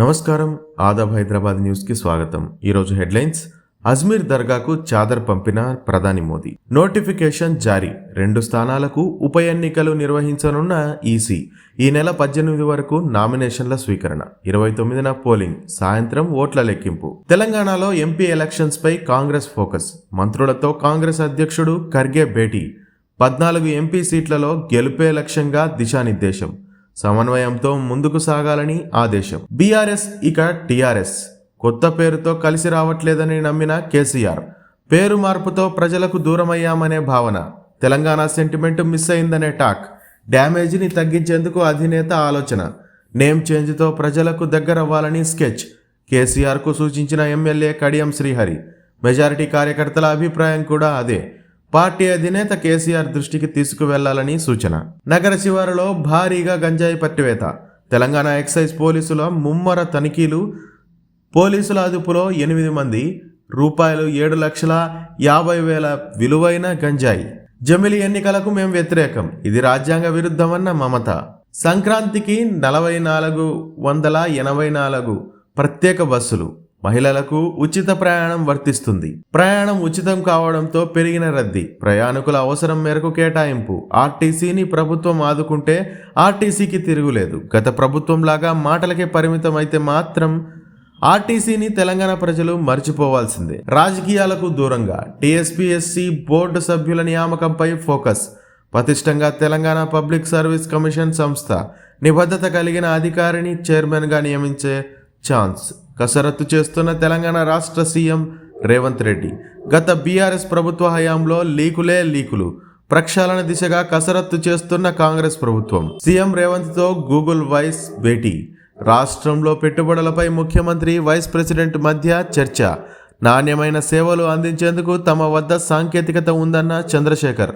నమస్కారం. ఆదాబ్ హైదరాబాద్ న్యూస్కి స్వాగతం. ఈరోజు హెడ్లైన్స్. అజ్మీర్ దర్గాకు చాదర్ పంపిన ప్రధాని మోదీ. నోటిఫికేషన్ జారీ. 2 స్థానాలకు ఉప ఎన్నికలు నిర్వహించనున్న ఈసీ. ఈ నెల 18 వరకు నామినేషన్ల స్వీకరణ. 29న పోలింగ్. సాయంత్రం ఓట్ల లెక్కింపు. తెలంగాణలో ఎంపీ ఎలక్షన్స్ పై కాంగ్రెస్ ఫోకస్. మంత్రులతో కాంగ్రెస్ అధ్యక్షుడు ఖర్గే భేటీ. 14 ఎంపీ సీట్లలో గెలుపే లక్ష్యంగా దిశానిర్దేశం. సమన్వయంతో ముందుకు సాగాలని ఆదేశం. బీఆర్ఎస్ ఇక టీఆర్ఎస్ కొత్త పేరుతో కలిసి రావట్లేదని నమ్మిన కేసీఆర్ పేరు మార్పుతో ప్రజలకు దూరమయ్యామనే భావన. తెలంగాణ సెంటిమెంట్ మిస్ అయిందనే టాక్. డ్యామేజ్ని తగ్గించేందుకు అధినేత ఆలోచన. నేమ్ చేంజ్తో ప్రజలకు దగ్గరవ్వాలని స్కెచ్. కేసీఆర్కు సూచించిన ఎమ్మెల్యే కడియం శ్రీహరి. మెజారిటీ కార్యకర్తల అభిప్రాయం కూడా అదే. పార్టీ అధినేత కేసీఆర్ దృష్టికి తీసుకువెళ్లాలని సూచన. నగర శివారులో భారీగా గంజాయి పట్టివేత. తెలంగాణ ఎక్సైజ్ పోలీసుల ముమ్మర తనిఖీలు. పోలీసుల అదుపులో 8 మంది. రూపాయలు 7,50,000 విలువైన గంజాయి. జమిలి ఎన్నికలకు మేం వ్యతిరేకం. ఇది రాజ్యాంగ విరుద్ధమన్న మమత. సంక్రాంతికి 4,484 ప్రత్యేక బస్సులు. మహిళలకు ఉచిత ప్రయాణం వర్తిస్తుంది. ప్రయాణం ఉచితం కావడంతో పెరిగిన రద్దీ. ప్రయాణికుల అవసరం మేరకు కేటాయింపు. ఆర్టీసీని ప్రభుత్వం ఆదుకుంటే ఆర్టీసీకి తిరుగులేదు. గత ప్రభుత్వంలాగా మాటలకే పరిమితం అయితే మాత్రం ఆర్టీసీని తెలంగాణ ప్రజలు మర్చిపోవాల్సిందే. రాజకీయాలకు దూరంగా టీఎస్పీఎస్సీ బోర్డు సభ్యుల నియామకంపై ఫోకస్. పటిష్టంగా తెలంగాణ పబ్లిక్ సర్వీస్ కమిషన్ సంస్థ నిబద్ధత కలిగిన అధికారిని చైర్మన్గా నియమించే ఛాన్స్. కసరత్తు చేస్తున్న తెలంగాణ రాష్ట్ర సీఎం రేవంత్ రెడ్డి. గత బీఆర్ఎస్ ప్రభుత్వ హయాంలో లీకులు. ప్రక్షాళన దిశగా కసరత్తు చేస్తున్న కాంగ్రెస్ ప్రభుత్వం. సీఎం రేవంత్తో గూగుల్ వైస్ భేటీ. రాష్ట్రంలో పెట్టుబడులపై ముఖ్యమంత్రి వైస్ ప్రెసిడెంట్ మధ్య చర్చ. నాణ్యమైన సేవలు అందించేందుకు తమ వద్ద సాంకేతికత ఉందన్న Chandrashekar.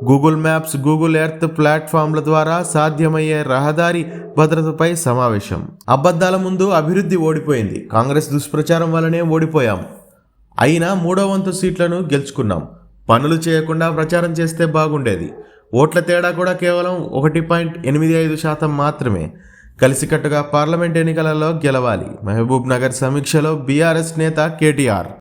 Google maps, Google earth ప్లాట్ఫామ్ల ద్వారా సాధ్యమయ్యే రహదారి భద్రతపై సమావేశం. అబద్ధాల ముందు అభివృద్ధి ఓడిపోయింది. కాంగ్రెస్ దుష్ప్రచారం వల్లనే ఓడిపోయాం. అయినా 3వ వంతు సీట్లను గెలుచుకున్నాం. పనులు చేయకుండా ప్రచారం చేస్తే బాగుండేది. ఓట్ల తేడా కూడా కేవలం 1.85% మాత్రమే. కలిసికట్టుగా పార్లమెంట్ ఎన్నికలలో గెలవాలి. మహబూబ్ నగర్ సమీక్షలో బీఆర్ఎస్ నేత కేటీఆర్.